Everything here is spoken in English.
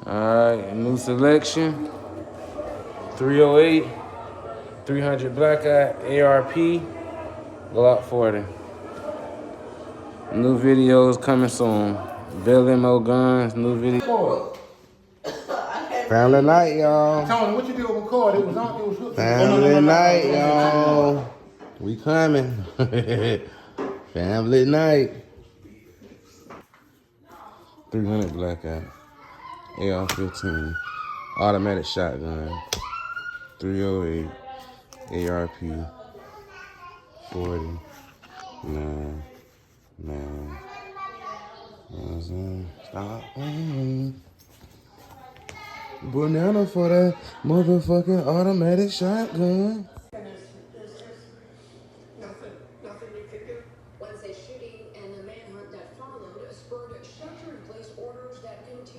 Alright, new selection. 308, 300 Black Eye, ARP, Glock 40. New videos coming soon. Billy Mo Guns, new video. Family night, y'all. Tony, what you did with record? It was on. It was hooked. Family night, y'all. We coming. Family night. 300 Black Eye, AR-15, automatic shotgun, 308, ARP, 40, 9, 9. You know what I'm saying? Stop playing. Banana for that motherfucking automatic shotgun.